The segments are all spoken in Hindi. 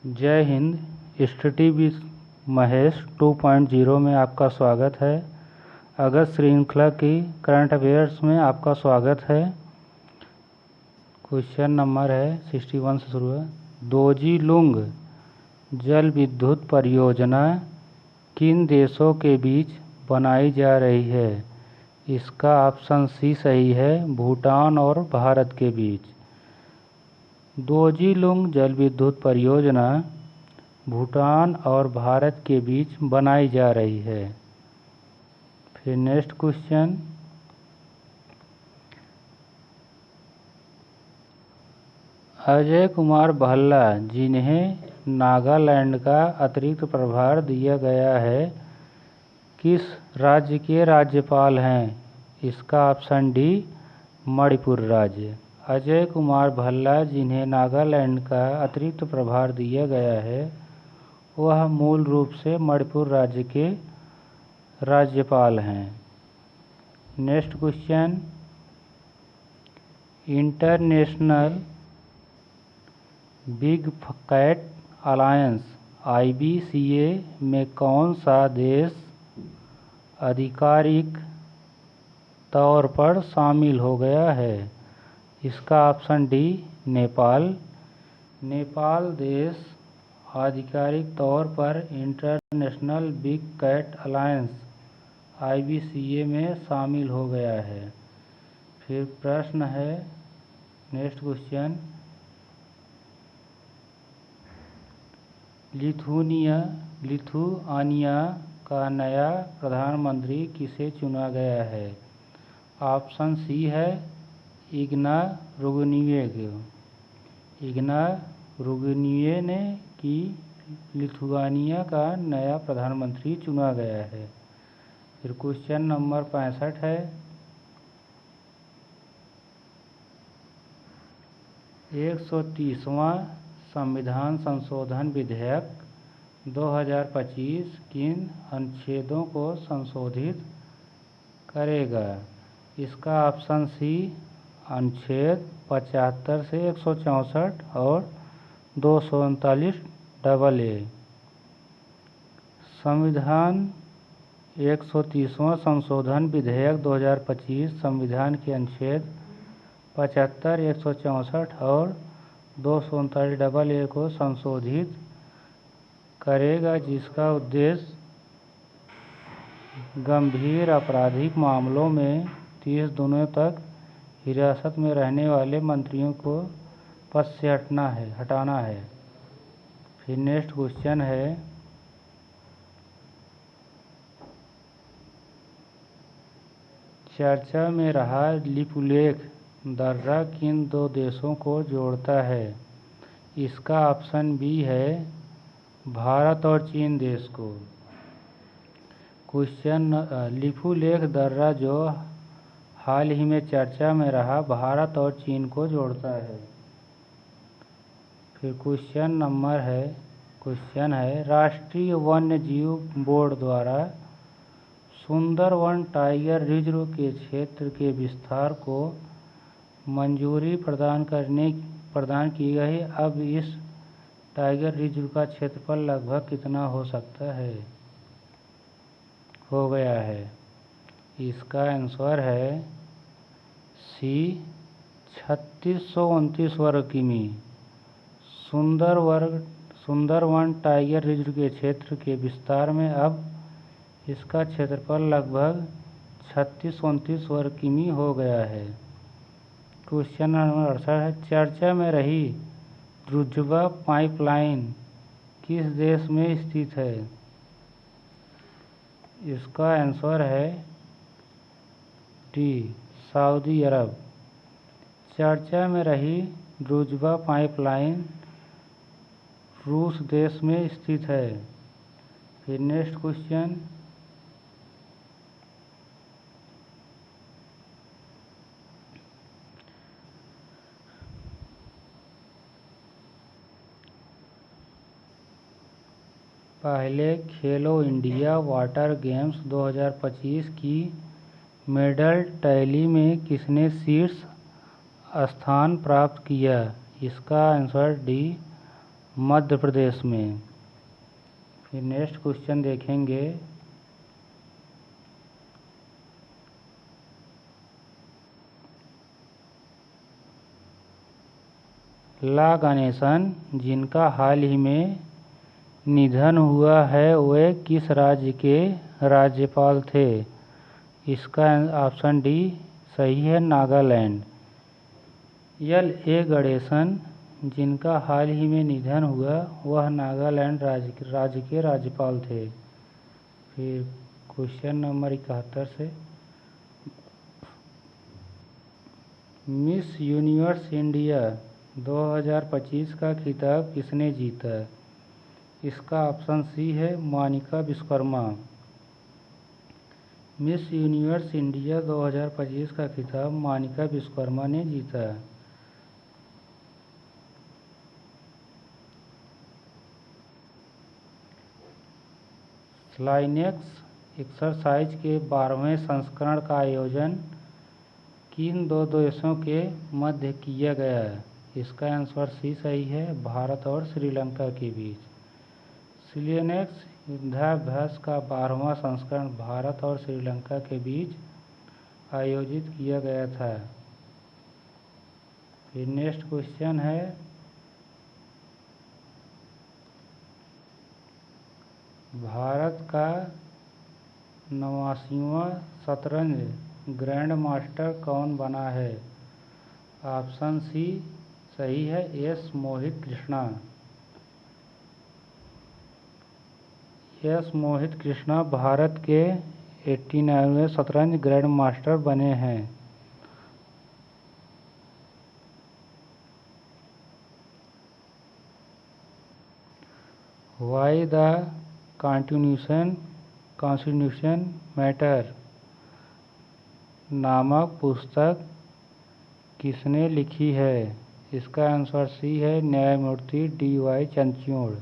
जय हिंद। स्टडी विद महेश 2.0 में आपका स्वागत है। अगस्त श्रृंखला की करंट अफेयर्स में आपका स्वागत है। क्वेश्चन नंबर है 61 से शुरू है। दोजिलुंग जल विद्युत परियोजना किन देशों के बीच बनाई जा रही है? इसका ऑप्शन सी सही है, भूटान और भारत के बीच। दोजिलुंग जल विद्युत परियोजना भूटान और भारत के बीच बनाई जा रही है। फिर नेक्स्ट क्वेश्चन, अजय कुमार भल्ला जिन्हें नागालैंड का अतिरिक्त प्रभार दिया गया है, किस राज्य के राज्यपाल हैं? इसका ऑप्शन डी, मणिपुर राज्य। अजय कुमार भल्ला जिन्हें नागालैंड का अतिरिक्त प्रभार दिया गया है, वह मूल रूप से मणिपुर राज्य के राज्यपाल हैं। Next question, international big cat alliance (IBCA) में कौन सा देश आधिकारिक तौर पर शामिल हो गया है? इसका ऑप्शन डी, नेपाल। नेपाल देश आधिकारिक तौर पर international big cat alliance (IBCA) में शामिल हो गया है। फिर प्रश्न है, नेक्स्ट क्वेश्चन, लिथुआनिया का नया प्रधानमंत्री किसे चुना गया है? ऑप्शन सी है, इग्ना रुग्निये ने की लिथुआनिया का नया प्रधानमंत्री चुना गया है। फिर क्वेश्चन नंबर 65 है, 130वां संविधान संशोधन विधेयक 2025 किन अनुच्छेदों को संशोधित करेगा? इसका ऑप्शन सी, अनुच्छेद 75 से 164 और 239 AA। संविधान 130वां संशोधन विधेयक 2025 संविधान के अनुच्छेद 75, 164 और 239 AA को संशोधित करेगा, जिसका उद्देश्य गंभीर आपराधिक मामलों में 30 दिनों तक हिरासत में रहने वाले मंत्रियों को पद से हटाना है। फिर नेक्स्ट क्वेश्चन है, चर्चा में रहा लिपुलेख दर्रा किन दो देशों को जोड़ता है? इसका ऑप्शन बी है, भारत और चीन देश को। क्वेश्चन, लिपुलेख दर्रा जो हाल ही में चर्चा में रहा, भारत और चीन को जोड़ता है। फिर क्वेश्चन है, राष्ट्रीय वन्य जीव बोर्ड द्वारा सुंदरवन टाइगर रिजर्व के क्षेत्र के विस्तार को मंजूरी प्रदान की गई। अब इस टाइगर रिजर्व का क्षेत्रफल लगभग कितना हो गया है? इसका आंसर है सी, 3629 वर्ग किमी। सुंदरवन टाइगर रिजर्व के क्षेत्र के विस्तार में अब इसका क्षेत्रफल लगभग 3629 वर्ग किमी हो गया है। क्वेश्चन नंबर 68 है, चर्चा में रही द्रुजबा पाइपलाइन किस देश में स्थित है? इसका आंसर है डी, सऊदी अरब। चर्चा में रही द्रुजबा पाइपलाइन रूस देश में स्थित है। फिर नेक्स्ट क्वेश्चन, पहले खेलो इंडिया वाटर गेम्स 2025 की मेडल टैली में किसने शीर्ष स्थान प्राप्त किया? इसका आंसर डी, मध्य प्रदेश में। फिर नेक्स्ट क्वेश्चन देखेंगे, ला गणेशन जिनका हाल ही में निधन हुआ है वे किस राज्य के राज्यपाल थे? इसका ऑप्शन डी सही है, नागालैंड। एल ए गणेशन जिनका हाल ही में निधन हुआ वह नागालैंड राज्य के राज्यपाल थे। फिर क्वेश्चन नंबर 71 से, मिस यूनिवर्स इंडिया 2025 का खिताब किसने जीता? इसका ऑप्शन सी है, Monika Vishwakarma. Miss Universe India 2025 का खिताब मोनिका विश्वकर्मा ने जीता। स्लाइनेक्स एक्सरसाइज के 12वें संस्करण का आयोजन किन दो देशों के मध्य किया गया? इसका आंसर सी सही है, भारत और श्रीलंका के बीच। स्लाइनेक्स युद्धाभ्यास का 12वां संस्करण भारत और श्रीलंका के बीच आयोजित किया गया था। फिर नेक्स्ट क्वेश्चन है, भारत का 89वां शतरंज ग्रैंड मास्टर कौन बना है? ऑप्शन सी सही है, एस मोहित कृष्णा। एस मोहित कृष्णा भारत के 89वें शतरंज ग्रैंड मास्टर बने हैं। वाई द कॉन्स्टिट्यूशन मैटर नामक पुस्तक किसने लिखी है? इसका आंसर सी है, न्यायमूर्ति D.Y.. Chandrachud.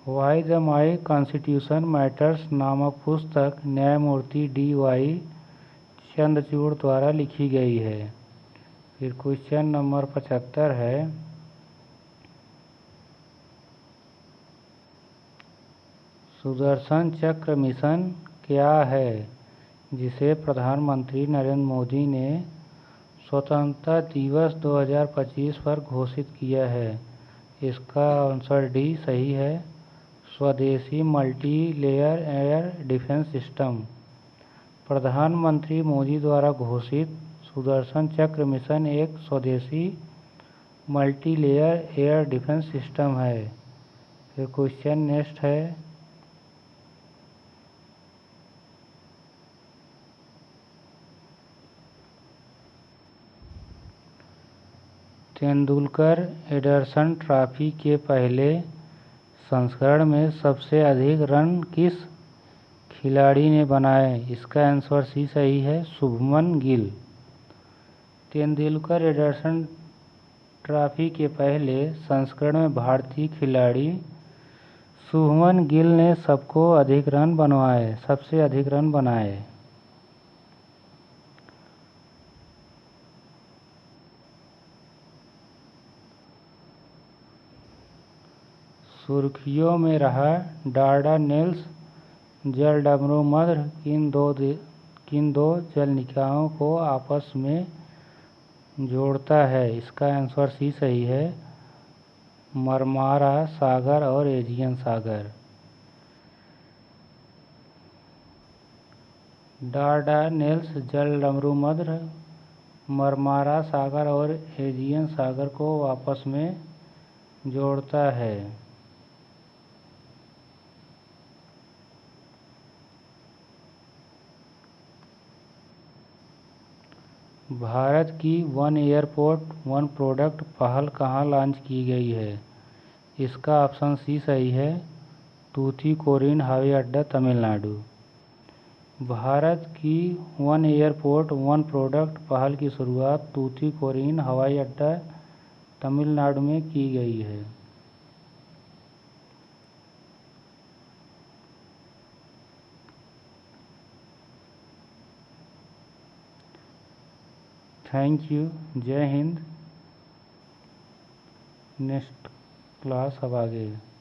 Why the my constitution matters नामक पुस्तक न्यायमूर्ति डी.वाई. चंद्रचूड़ द्वारा लिखी गई है। फिर क्वेश्चन नंबर 75 है, सुदर्शन चक्र मिशन क्या है जिसे प्रधानमंत्री नरेंद्र मोदी ने स्वतंत्रता दिवस 2025 पर घोषित किया है? इसका आंसर डी सही है, स्वदेशी multi layer air defence system. प्रधानमंत्री मोदी द्वारा घोषित सुदर्शन चक्र मिशन एक स्वदेशी multi layer air defence system है। फिर क्वेश्चन नेक्स्ट है, तेंदुलकर एंडरसन ट्रॉफी के पहले संस्करण में सबसे अधिक रन किस खिलाड़ी ने बनाए? इसका आंसर सी सही है, शुभमन गिल। तेंदुलकर एंडरसन ट्रॉफी के पहले संस्करण में भारतीय खिलाड़ी शुभमन गिल ने सबसे अधिक रन बनाए। सुर्खियों में रहा डार्डानेल्स जलडमरूमध्र किन दो जलनिकायों को आपस में जोड़ता है? इसका आंसर सी सही है, मरमारा सागर और एजियन सागर। डार्डानेल्स जलडमरूमध्र मरमारा सागर और एजियन सागर को आपस में जोड़ता है। भारत की वन एयरपोर्ट वन प्रोडक्ट पहल कहाँ लॉन्च की गई है? इसका ऑप्शन सी सही है, तूतीकोरिन हवाई अड्डा तमिलनाडु। भारत की वन एयरपोर्ट वन प्रोडक्ट पहल की शुरुआत तूतीकोरिन हवाई अड्डा तमिलनाडु में की गई है। Thank you. जय हिंद। नेक्स्ट क्लास अब आगे।